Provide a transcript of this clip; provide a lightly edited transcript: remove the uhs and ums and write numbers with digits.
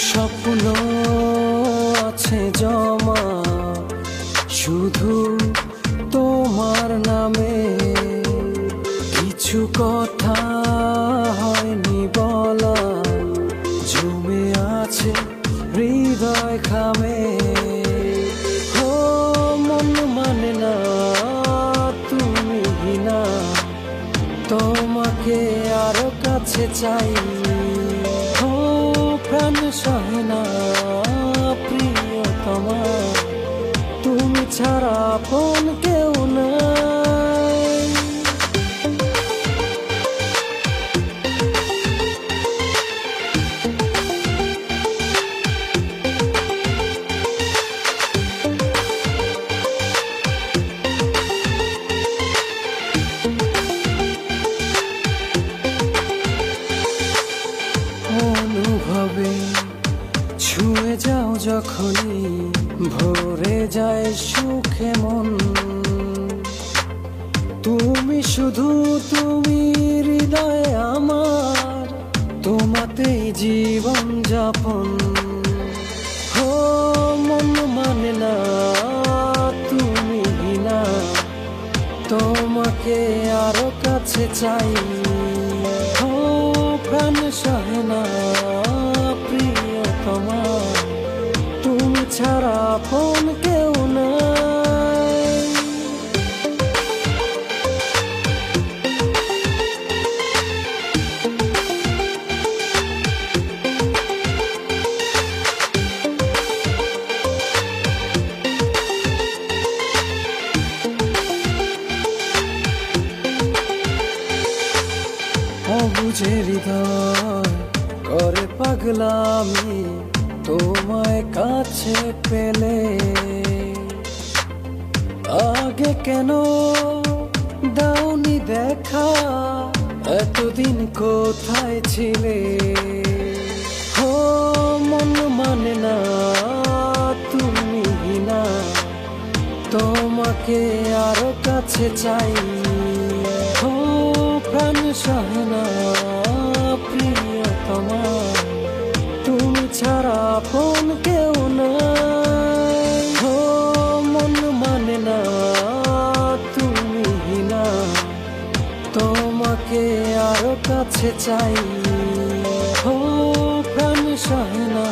স্বপ্ন আছে জমা শুধু তোমার নামে, কিছু কথা হয়নি বলা, জমে আছে হৃদয় খামে। ও মন মানে না তুমি না, তোমাকে আরো কাছে চাই। ও প্রাণ সহে না প্রিয়তমা, তুমি ছাড়া আপন কেউ নাই। অনুভবে ছুঁয়ে যাও যখনই, ভরে যায় সুখে মন। তুমি শুধু তুমি হৃদয়ে আমার, তোমাতেই জীবন যাপন। ও মন মানে না তুমি না, তোমাকে আরো কাছে চাই। ও প্রাণ সহে না প্রিয়তমা, তুমি ছাড়া আপন কেউ নাই। অবুঝে হৃদয় করে পাগলামি, তোমায় কাছে পেলে। আগে কেন দাওনি দেখা, এতদিন কোথায় ছিলে? ও মন মানে না তুমি না, তোমাকে আরো কাছে চাই। ও প্রাণ সহে না প্রিয়তমা, তুমি ছাড়া আপন কেউ নাই। ও মন মানে না তুমি না, তোমাকে আরো কাছে চাই। ও প্রাণ সহে না।